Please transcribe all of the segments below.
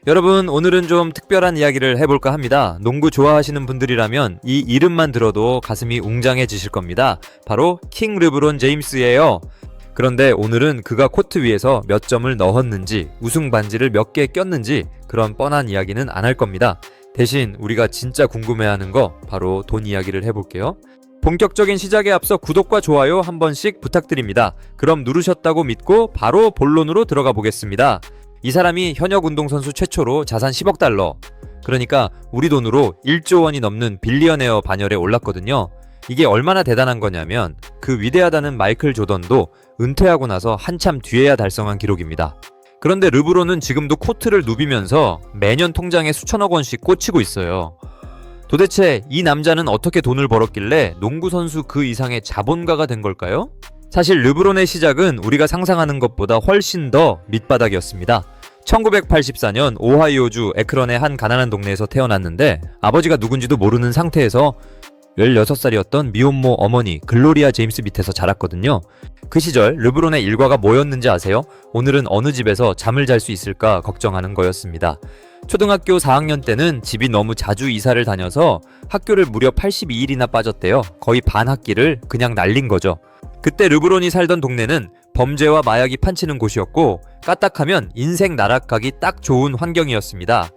여러분, 오늘은 좀 특별한 이야기를 해볼까 합니다. 농구 좋아하시는 분들이라면 이 이름만 들어도 가슴이 웅장해지실 겁니다. 바로 킹 르브론 제임스예요. 그런데 오늘은 그가 코트 위에서 몇 점을 넣었는지, 우승 반지를 몇 개 꼈는지 그런 뻔한 이야기는 안 할 겁니다. 대신 우리가 진짜 궁금해하는 거 바로 돈 이야기를 해볼게요. 본격적인 시작에 앞서 구독과 좋아요 한 번씩 부탁드립니다. 그럼 누르셨다고 믿고 바로 본론으로 들어가 보겠습니다. 이 사람이 현역 운동선수 최초로 자산 10억 달러, 그러니까 우리 돈으로 1조 원이 넘는 빌리어네어 반열에 올랐거든요. 이게 얼마나 대단한 거냐면 그 위대하다는 마이클 조던도 은퇴하고 나서 한참 뒤에야 달성한 기록입니다. 그런데 르브론은 지금도 코트를 누비면서 매년 통장에 수천억 원씩 꽂히고 있어요. 도대체 이 남자는 어떻게 돈을 벌었길래 농구선수 그 이상의 자본가가 된 걸까요? 사실 르브론의 시작은 우리가 상상하는 것보다 훨씬 더 밑바닥이었습니다. 1984년 오하이오주 에크런의 한 가난한 동네에서 태어났는데 아버지가 누군지도 모르는 상태에서 16살이었던 미혼모 어머니 글로리아 제임스 밑에서 자랐거든요. 그 시절 르브론의 일과가 뭐였는지 아세요? 오늘은 어느 집에서 잠을 잘 수 있을까 걱정하는 거였습니다. 초등학교 4학년 때는 집이 너무 자주 이사를 다녀서 학교를 무려 82일이나 빠졌대요. 거의 반 학기를 그냥 날린 거죠. 그때 르브론이 살던 동네는 범죄와 마약이 판치는 곳이었고 까딱하면 인생 나락가기 딱 좋은 환경이었습니다.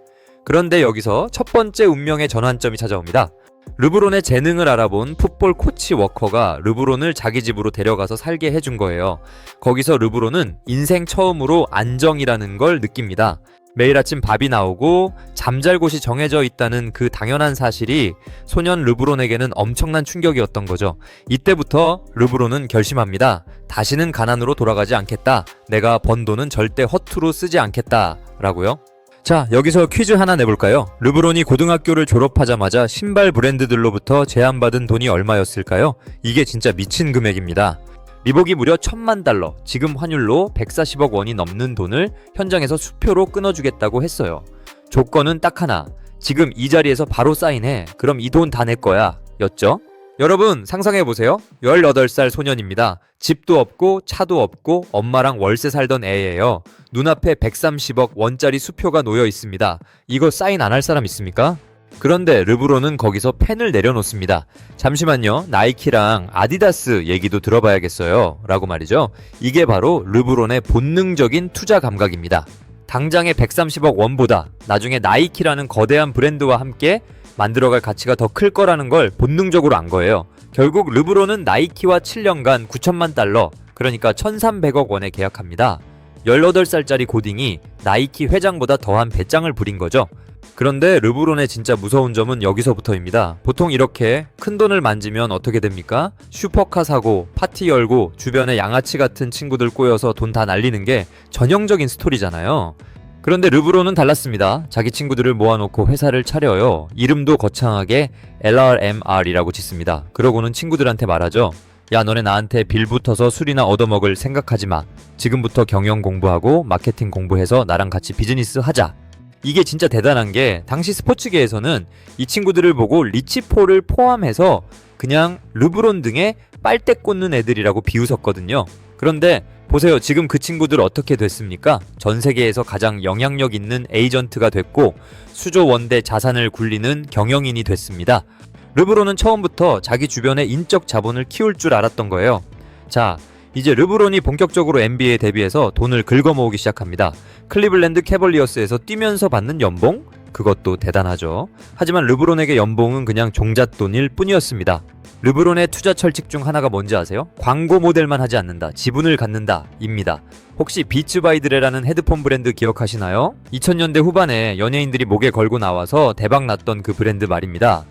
그런데 여기서 첫 번째 운명의 전환점이 찾아옵니다. 르브론의 재능을 알아본 풋볼 코치 워커가 르브론을 자기 집으로 데려가서 살게 해준 거예요. 거기서 르브론은 인생 처음으로 안정이라는 걸 느낍니다. 매일 아침 밥이 나오고 잠잘 곳이 정해져 있다는 그 당연한 사실이 소년 르브론에게는 엄청난 충격이었던 거죠. 이때부터 르브론은 결심합니다. 다시는 가난으로 돌아가지 않겠다. 내가 번 돈은 절대 허투루 쓰지 않겠다. 라고요. 자, 여기서 퀴즈 하나 내볼까요? 르브론이 고등학교를 졸업하자마자 신발 브랜드들로부터 제안받은 돈이 얼마였을까요? 이게 진짜 미친 금액입니다. 리복이 무려 1000만 달러, 지금 환율로 140억 원이 넘는 돈을 현장에서 수표로 끊어주겠다고 했어요. 조건은 딱 하나, 지금 이 자리에서 바로 사인해. 그럼 이 돈 다 내 거야. 였죠? 여러분 상상해보세요. 18살 소년입니다. 집도 없고 차도 없고 엄마랑 월세 살던 애예요. 눈앞에 130억 원짜리 수표가 놓여 있습니다. 이거 사인 안 할 사람 있습니까? 그런데 르브론은 거기서 펜을 내려놓습니다. 잠시만요. 나이키랑 아디다스 얘기도 들어봐야겠어요. 라고 말이죠. 이게 바로 르브론의 본능적인 투자 감각입니다. 당장의 130억 원보다 나중에 나이키라는 거대한 브랜드와 함께 만들어갈 가치가 더 클 거라는 걸 본능적으로 안 거예요. 결국 르브론은 나이키와 7년간 9천만 달러, 그러니까 1300억 원에 계약합니다. 18살짜리 고딩이 나이키 회장보다 더한 배짱을 부린 거죠. 그런데 르브론의 진짜 무서운 점은 여기서부터입니다. 보통 이렇게 큰 돈을 만지면 어떻게 됩니까? 슈퍼카 사고, 파티 열고, 주변에 양아치 같은 친구들 꼬여서 돈 다 날리는 게 전형적인 스토리잖아요. 그런데 르브론은 달랐습니다. 자기 친구들을 모아놓고 회사를 차려요. 이름도 거창하게 LRMR이라고 짓습니다. 그러고는 친구들한테 말하죠. 야, 너네 나한테 빌 붙어서 술이나 얻어먹을 생각하지 마. 지금부터 경영 공부하고 마케팅 공부해서 나랑 같이 비즈니스 하자. 이게 진짜 대단한 게 당시 스포츠계에서는 이 친구들을 보고 리치폴을 포함해서 그냥 르브론 등에 빨대 꽂는 애들이라고 비웃었거든요. 그런데 보세요. 지금 그 친구들 어떻게 됐습니까? 전 세계에서 가장 영향력 있는 에이전트가 됐고 수조 원대 자산을 굴리는 경영인이 됐습니다. 르브론은 처음부터 자기 주변에 인적 자본을 키울 줄 알았던 거예요. 자, 이제 르브론이 본격적으로 NBA에 데뷔해서 돈을 긁어 모으기 시작합니다. 클리블랜드 캐벌리어스에서 뛰면서 받는 연봉? 그것도 대단하죠. 하지만 르브론에게 연봉은 그냥 종잣돈일 뿐이었습니다. 르브론의 투자 철칙 중 하나가 뭔지 아세요? 광고 모델만 하지 않는다, 지분을 갖는다 입니다. 혹시 비츠바이드레라는 헤드폰 브랜드 기억하시나요? 2000년대 후반에 연예인들이 목에 걸고 나와서 대박 났던 그 브랜드 말입니다.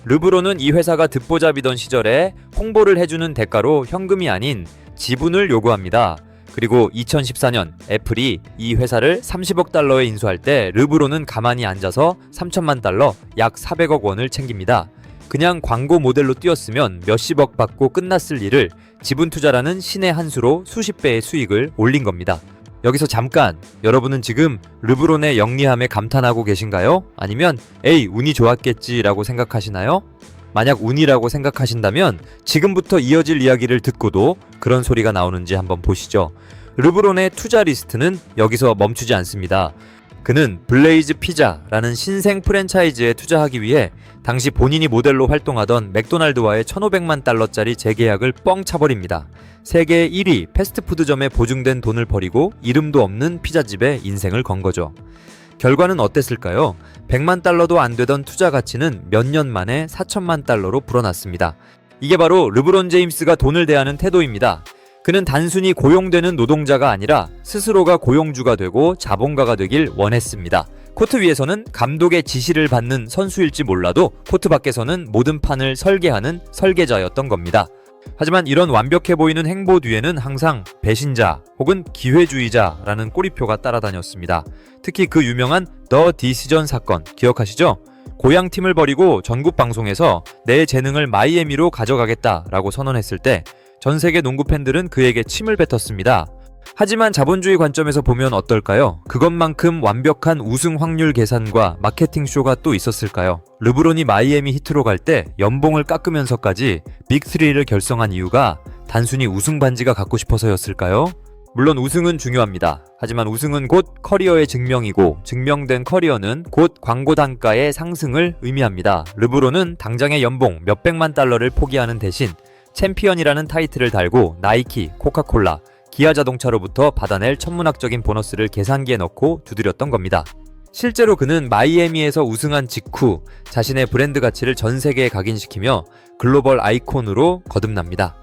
르브론은 이 회사가 듣보잡이던 시절에 홍보를 해주는 대가로 현금이 아닌 지분을 요구합니다. 그리고 2014년 애플이 이 회사를 30억 달러에 인수할 때 르브론은 가만히 앉아서 3천만 달러, 약 400억 원을 챙깁니다. 그냥 광고 모델로 뛰었으면 몇십억 받고 끝났을 일을 지분 투자라는 신의 한 수로 수십 배의 수익을 올린 겁니다. 여기서 잠깐, 여러분은 지금 르브론의 영리함에 감탄하고 계신가요? 아니면 에이, 운이 좋았겠지 라고 생각하시나요? 만약 운이라고 생각하신다면 지금부터 이어질 이야기를 듣고도 그런 소리가 나오는지 한번 보시죠. 르브론의 투자 리스트는 여기서 멈추지 않습니다. 그는 블레이즈 피자라는 신생 프랜차이즈에 투자하기 위해 당시 본인이 모델로 활동하던 맥도날드와의 1,500만 달러짜리 재계약을 뻥 차버립니다. 세계 1위 패스트푸드점에 보증된 돈을 버리고 이름도 없는 피자집에 인생을 건 거죠. 결과는 어땠을까요? 100만 달러도 안 되던 투자 가치는 몇 년 만에 4천만 달러로 불어났습니다. 이게 바로 르브론 제임스가 돈을 대하는 태도입니다. 그는 단순히 고용되는 노동자가 아니라 스스로가 고용주가 되고 자본가가 되길 원했습니다. 코트 위에서는 감독의 지시를 받는 선수일지 몰라도 코트 밖에서는 모든 판을 설계하는 설계자였던 겁니다. 하지만 이런 완벽해 보이는 행보 뒤에는 항상 배신자 혹은 기회주의자라는 꼬리표가 따라다녔습니다. 특히 그 유명한 더 디시전 사건 기억하시죠? 고향팀을 버리고 전국 방송에서 내 재능을 마이애미로 가져가겠다라고 선언했을 때 전 세계 농구 팬들은 그에게 침을 뱉었습니다. 하지만 자본주의 관점에서 보면 어떨까요? 그것만큼 완벽한 우승 확률 계산과 마케팅 쇼가 또 있었을까요? 르브론이 마이애미 히트로 갈 때 연봉을 깎으면서까지 빅3를 결성한 이유가 단순히 우승 반지가 갖고 싶어서였을까요? 물론 우승은 중요합니다. 하지만 우승은 곧 커리어의 증명이고 증명된 커리어는 곧 광고 단가의 상승을 의미합니다. 르브론은 당장의 연봉 몇백만 달러를 포기하는 대신 챔피언이라는 타이틀을 달고 나이키, 코카콜라, 기아자동차로부터 받아낼 천문학적인 보너스를 계산기에 넣고 두드렸던 겁니다. 실제로 그는 마이애미에서 우승한 직후 자신의 브랜드 가치를 전 세계에 각인시키며 글로벌 아이콘으로 거듭납니다.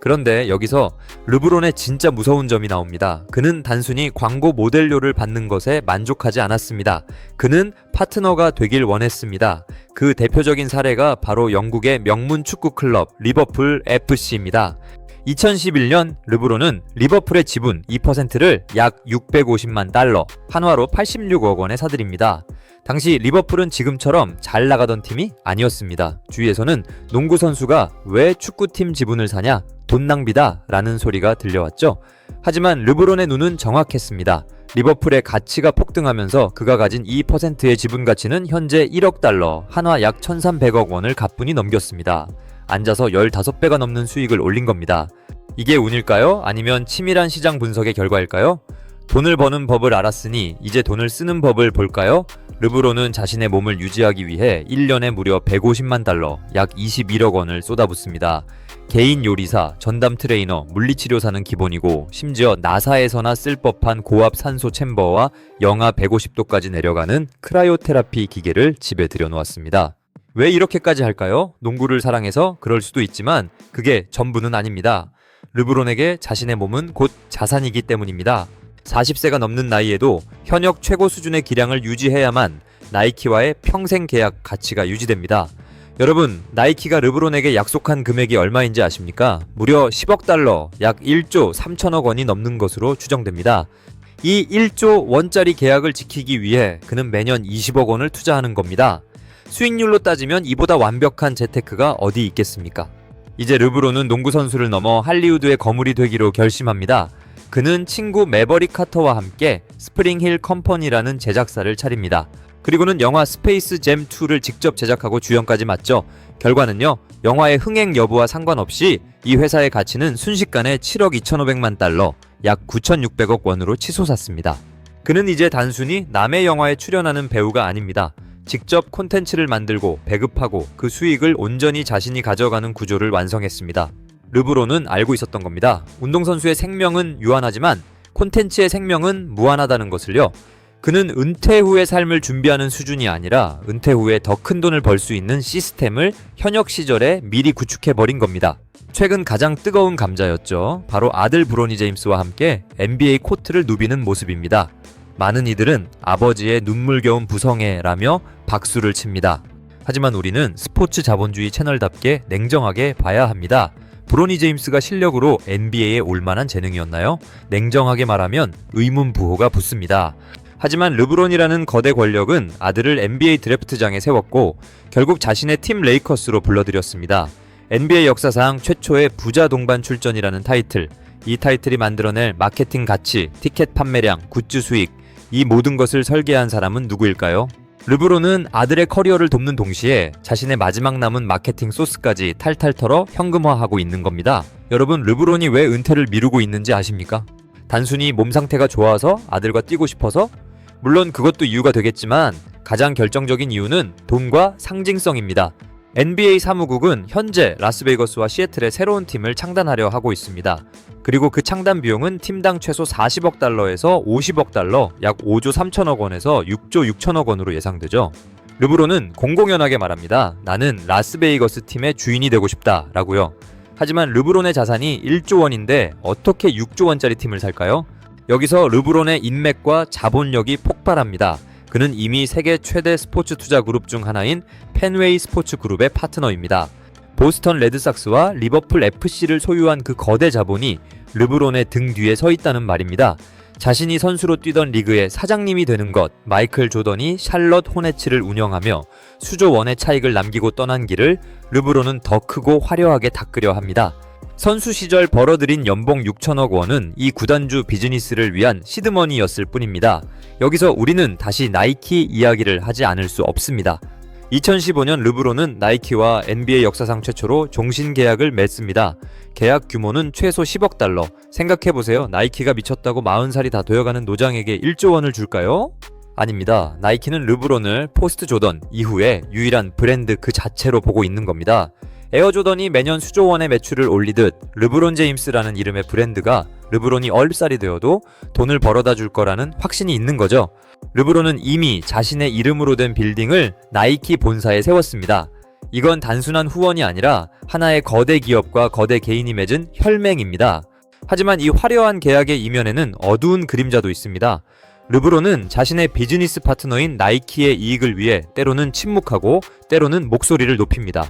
그런데 여기서 르브론의 진짜 무서운 점이 나옵니다. 그는 단순히 광고 모델료를 받는 것에 만족하지 않았습니다. 그는 파트너가 되길 원했습니다. 그 대표적인 사례가 바로 영국의 명문 축구 클럽 리버풀 FC입니다. 2011년 르브론은 리버풀의 지분 2%를 약 650만 달러, 한화로 86억 원에 사들입니다. 당시 리버풀은 지금처럼 잘 나가던 팀이 아니었습니다. 주위에서는 농구 선수가 왜 축구팀 지분을 사냐? 돈 낭비다 라는 소리가 들려왔죠. 하지만 르브론의 눈은 정확했습니다. 리버풀의 가치가 폭등하면서 그가 가진 2%의 지분 가치는 현재 1억 달러, 한화 약 1,300억 원을 가뿐히 넘겼습니다. 앉아서 15배가 넘는 수익을 올린 겁니다. 이게 운일까요? 아니면 치밀한 시장 분석의 결과일까요? 돈을 버는 법을 알았으니 이제 돈을 쓰는 법을 볼까요? 르브론은 자신의 몸을 유지하기 위해 1년에 무려 150만 달러, 약 21억 원을 쏟아붓습니다. 개인 요리사, 전담 트레이너, 물리치료사는 기본이고 심지어 나사에서나 쓸 법한 고압 산소 챔버와 영하 150도까지 내려가는 크라이오테라피 기계를 집에 들여놓았습니다. 왜 이렇게까지 할까요? 농구를 사랑해서 그럴 수도 있지만 그게 전부는 아닙니다. 르브론에게 자신의 몸은 곧 자산이기 때문입니다. 40세가 넘는 나이에도 현역 최고 수준의 기량을 유지해야만 나이키와의 평생 계약 가치가 유지됩니다. 여러분, 나이키가 르브론에게 약속한 금액이 얼마인지 아십니까? 무려 10억 달러, 약 1조 3천억 원이 넘는 것으로 추정됩니다. 이 1조 원짜리 계약을 지키기 위해 그는 매년 20억 원을 투자하는 겁니다. 수익률로 따지면 이보다 완벽한 재테크가 어디 있겠습니까? 이제 르브론은 농구 선수를 넘어 할리우드의 거물이 되기로 결심합니다. 그는 친구 매버릭 카터와 함께 스프링힐 컴퍼니라는 제작사를 차립니다. 그리고는 영화 스페이스 잼 2를 직접 제작하고 주연까지 맡죠. 결과는요, 영화의 흥행 여부와 상관없이 이 회사의 가치는 순식간에 7억 2,500만 달러, 약 9,600억 원으로 치솟았습니다. 그는 이제 단순히 남의 영화에 출연하는 배우가 아닙니다. 직접 콘텐츠를 만들고 배급하고 그 수익을 온전히 자신이 가져가는 구조를 완성했습니다. 르브론은 알고 있었던 겁니다. 운동선수의 생명은 유한하지만 콘텐츠의 생명은 무한하다는 것을요. 그는 은퇴 후의 삶을 준비하는 수준이 아니라 은퇴 후에 더 큰 돈을 벌 수 있는 시스템을 현역 시절에 미리 구축해버린 겁니다. 최근 가장 뜨거운 감자였죠. 바로 아들 브로니 제임스와 함께 NBA 코트를 누비는 모습입니다. 많은 이들은 아버지의 눈물겨운 부성애라며 박수를 칩니다. 하지만 우리는 스포츠 자본주의 채널답게 냉정하게 봐야 합니다. 브로니 제임스가 실력으로 NBA에 올 만한 재능이었나요? 냉정하게 말하면 의문부호가 붙습니다. 하지만 르브론이라는 거대 권력은 아들을 NBA 드래프트장에 세웠고 결국 자신의 팀 레이커스로 불러들였습니다. NBA 역사상 최초의 부자 동반 출전이라는 타이틀, 이 타이틀이 만들어낼 마케팅 가치, 티켓 판매량, 굿즈 수익, 이 모든 것을 설계한 사람은 누구일까요? 르브론은 아들의 커리어를 돕는 동시에 자신의 마지막 남은 마케팅 소스까지 탈탈 털어 현금화하고 있는 겁니다. 여러분, 르브론이 왜 은퇴를 미루고 있는지 아십니까? 단순히 몸 상태가 좋아서 아들과 뛰고 싶어서? 물론 그것도 이유가 되겠지만 가장 결정적인 이유는 돈과 상징성입니다. NBA 사무국은 현재 라스베이거스와 시애틀에 새로운 팀을 창단하려 하고 있습니다. 그리고 그 창단 비용은 팀당 최소 40억 달러에서 50억 달러, 약 5조 3천억 원에서 6조 6천억 원으로 예상되죠. 르브론은 공공연하게 말합니다. 나는 라스베이거스 팀의 주인이 되고 싶다 라고요. 하지만 르브론의 자산이 1조 원인데 어떻게 6조 원짜리 팀을 살까요? 여기서 르브론의 인맥과 자본력이 폭발합니다. 그는 이미 세계 최대 스포츠 투자 그룹 중 하나인 펜웨이 스포츠 그룹의 파트너입니다. 보스턴 레드삭스와 리버풀 FC를 소유한 그 거대 자본이 르브론의 등 뒤에 서 있다는 말입니다. 자신이 선수로 뛰던 리그의 사장님이 되는 것, 마이클 조던이 샬럿 호네츠를 운영하며 수조 원의 차익을 남기고 떠난 길을 르브론은 더 크고 화려하게 닦으려 합니다. 선수 시절 벌어들인 연봉 6천억 원은 이 구단주 비즈니스를 위한 시드머니였을 뿐입니다. 여기서 우리는 다시 나이키 이야기를 하지 않을 수 없습니다. 2015년 르브론은 나이키와 NBA 역사상 최초로 종신 계약을 맺습니다. 계약 규모는 최소 10억 달러. 생각해보세요. 나이키가 미쳤다고 40살이 다 되어가는 노장에게 1조 원을 줄까요? 아닙니다. 나이키는 르브론을 포스트 조던 이후에 유일한 브랜드 그 자체로 보고 있는 겁니다. 에어조던이 매년 수조 원의 매출을 올리듯 르브론 제임스라는 이름의 브랜드가 르브론이 10살이 되어도 돈을 벌어다 줄 거라는 확신이 있는 거죠. 르브론은 이미 자신의 이름으로 된 빌딩을 나이키 본사에 세웠습니다. 이건 단순한 후원이 아니라 하나의 거대 기업과 거대 개인이 맺은 혈맹입니다. 하지만 이 화려한 계약의 이면에는 어두운 그림자도 있습니다. 르브론은 자신의 비즈니스 파트너인 나이키의 이익을 위해 때로는 침묵하고 때로는 목소리를 높입니다.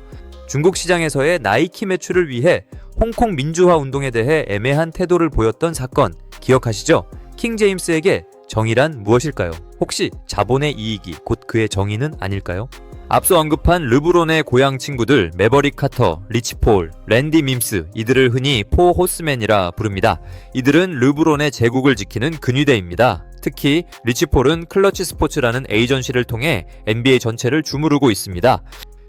중국 시장에서의 나이키 매출을 위해 홍콩 민주화 운동에 대해 애매한 태도를 보였던 사건 기억하시죠? 킹 제임스에게 정의란 무엇일까요? 혹시 자본의 이익이 곧 그의 정의는 아닐까요? 앞서 언급한 르브론의 고향 친구들 매버릭 카터, 리치 폴, 랜디 밈스, 이들을 흔히 포 호스맨이라 부릅니다. 이들은 르브론의 제국을 지키는 근위대입니다. 특히 리치 폴은 클러치 스포츠라는 에이전시를 통해 NBA 전체를 주무르고 있습니다.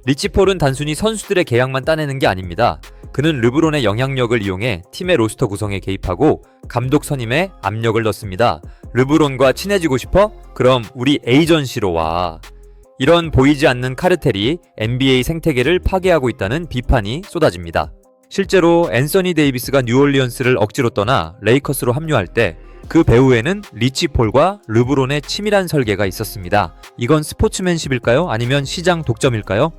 리치 폴은 단순히 선수들의 계약만 따내는 게 아닙니다. 그는 르브론의 영향력을 이용해 팀의 로스터 구성에 개입하고 감독 선임에 압력을 넣습니다. 르브론과 친해지고 싶어? 그럼 우리 에이전시로 와. 이런 보이지 않는 카르텔이 NBA 생태계를 파괴하고 있다는 비판이 쏟아집니다. 실제로 앤서니 데이비스가 뉴올리언스를 억지로 떠나 레이커스로 합류할 때 그 배후에는 리치 폴과 르브론의 치밀한 설계가 있었습니다. 이건 스포츠맨십일까요? 아니면 시장 독점일까요?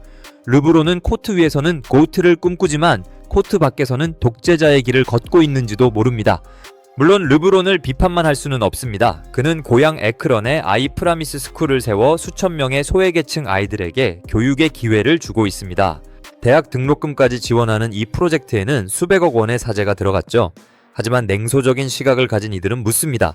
르브론은 코트 위에서는 고트를 꿈꾸지만 코트 밖에서는 독재자의 길을 걷고 있는지도 모릅니다. 물론 르브론을 비판만 할 수는 없습니다. 그는 고향 에크런에 아이 프라미스 스쿨을 세워 수천 명의 소외계층 아이들에게 교육의 기회를 주고 있습니다. 대학 등록금까지 지원하는 이 프로젝트에는 수백억 원의 사재가 들어갔죠. 하지만 냉소적인 시각을 가진 이들은 묻습니다.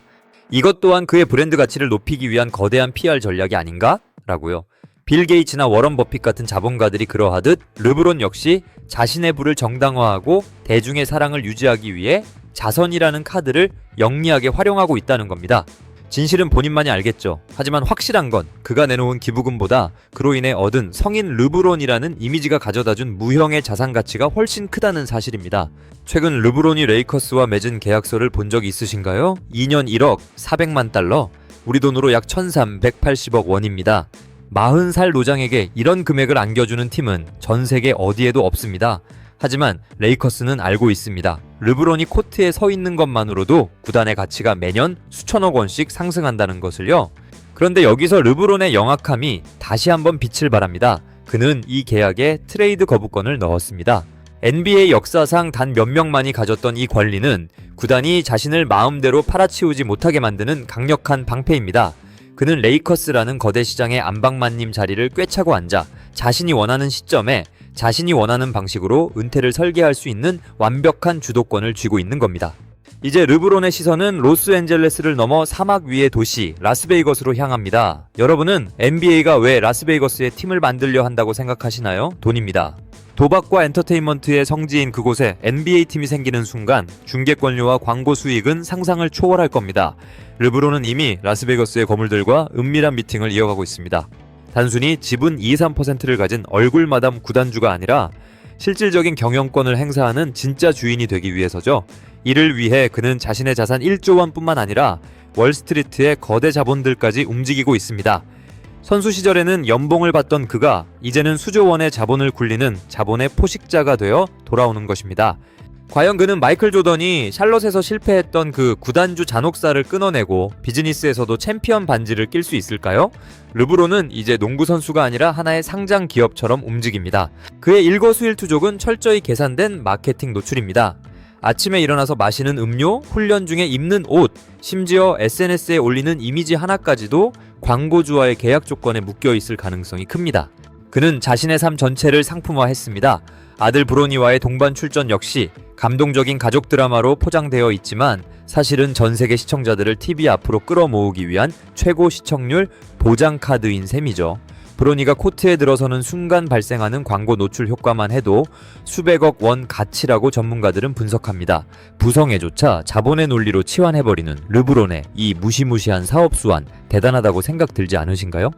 이것 또한 그의 브랜드 가치를 높이기 위한 거대한 PR 전략이 아닌가? 라고요. 빌 게이츠나 워런 버핏 같은 자본가들이 그러하듯 르브론 역시 자신의 부를 정당화하고 대중의 사랑을 유지하기 위해 자선이라는 카드를 영리하게 활용하고 있다는 겁니다. 진실은 본인만이 알겠죠. 하지만 확실한 건 그가 내놓은 기부금보다 그로 인해 얻은 성인 르브론이라는 이미지가 가져다준 무형의 자산 가치가 훨씬 크다는 사실입니다. 최근 르브론이 레이커스와 맺은 계약서를 본 적이 있으신가요? 2년 1억 400만 달러, 우리 돈으로 약 1380억 원입니다. 40살 노장에게 이런 금액을 안겨주는 팀은 전 세계 어디에도 없습니다. 하지만 레이커스는 알고 있습니다. 르브론이 코트에 서 있는 것만으로도 구단의 가치가 매년 수천억 원씩 상승한다는 것을요. 그런데 여기서 르브론의 영악함이 다시 한번 빛을 발합니다. 그는 이 계약에 트레이드 거부권을 넣었습니다. NBA 역사상 단 몇 명만이 가졌던 이 권리는 구단이 자신을 마음대로 팔아치우지 못하게 만드는 강력한 방패입니다. 그는 레이커스라는 거대 시장의 안방마님 자리를 꿰차고 앉아 자신이 원하는 시점에 자신이 원하는 방식으로 은퇴를 설계할 수 있는 완벽한 주도권을 쥐고 있는 겁니다. 이제 르브론의 시선은 로스앤젤레스를 넘어 사막 위의 도시 라스베이거스로 향합니다. 여러분은 NBA가 왜 라스베이거스에 팀을 만들려 한다고 생각하시나요? 돈입니다. 도박과 엔터테인먼트의 성지인 그곳에 NBA 팀이 생기는 순간 중계권료와 광고 수익은 상상을 초월할 겁니다. 르브론은 이미 라스베이거스의 거물들과 은밀한 미팅을 이어가고 있습니다. 단순히 지분 2-3%를 가진 얼굴마담 구단주가 아니라 실질적인 경영권을 행사하는 진짜 주인이 되기 위해서죠. 이를 위해 그는 자신의 자산 1조 원뿐만 아니라 월스트리트의 거대 자본들까지 움직이고 있습니다. 선수 시절에는 연봉을 받던 그가 이제는 수조 원의 자본을 굴리는 자본의 포식자가 되어 돌아오는 것입니다. 과연 그는 마이클 조던이 샬롯에서 실패했던 그 구단주 잔혹사를 끊어내고 비즈니스에서도 챔피언 반지를 낄 수 있을까요? 르브론은 이제 농구 선수가 아니라 하나의 상장 기업처럼 움직입니다. 그의 일거수일투족은 철저히 계산된 마케팅 노출입니다. 아침에 일어나서 마시는 음료, 훈련 중에 입는 옷, 심지어 SNS에 올리는 이미지 하나까지도 광고주와의 계약 조건에 묶여 있을 가능성이 큽니다. 그는 자신의 삶 전체를 상품화했습니다. 아들 브로니와의 동반 출전 역시 감동적인 가족 드라마로 포장되어 있지만 사실은 전 세계 시청자들을 TV 앞으로 끌어모으기 위한 최고 시청률 보장 카드인 셈이죠. 브로니가 코트에 들어서는 순간 발생하는 광고 노출 효과만 해도 수백억 원 가치라고 전문가들은 분석합니다. 부성애조차 자본의 논리로 치환해버리는 르브론의 이 무시무시한 사업 수완 대단하다고 생각 들지 않으신가요?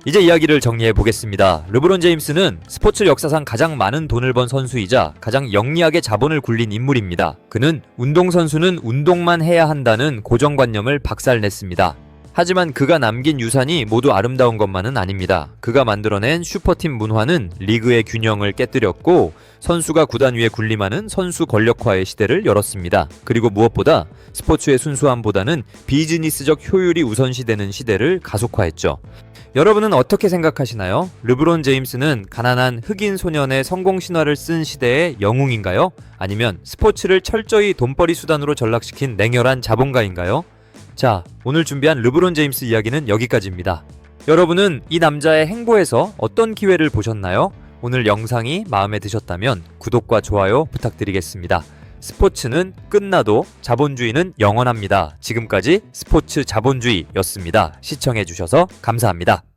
이제 이야기를 정리해 보겠습니다. 르브론 제임스는 스포츠 역사상 가장 많은 돈을 번 선수이자 가장 영리하게 자본을 굴린 인물입니다. 그는 운동선수는 운동만 해야 한다는 고정관념을 박살냈습니다. 하지만 그가 남긴 유산이 모두 아름다운 것만은 아닙니다. 그가 만들어낸 슈퍼팀 문화는 리그의 균형을 깨뜨렸고 선수가 구단 위에 군림하는 선수 권력화의 시대를 열었습니다. 그리고 무엇보다 스포츠의 순수함보다는 비즈니스적 효율이 우선시되는 시대를 가속화했죠. 여러분은 어떻게 생각하시나요? 르브론 제임스는 가난한 흑인 소년의 성공 신화를 쓴 시대의 영웅인가요? 아니면 스포츠를 철저히 돈벌이 수단으로 전락시킨 냉혈한 자본가인가요? 자, 오늘 준비한 르브론 제임스 이야기는 여기까지입니다. 여러분은 이 남자의 행보에서 어떤 기회를 보셨나요? 오늘 영상이 마음에 드셨다면 구독과 좋아요 부탁드리겠습니다. 스포츠는 끝나도 자본주의는 영원합니다. 지금까지 스포츠 자본주의였습니다. 시청해주셔서 감사합니다.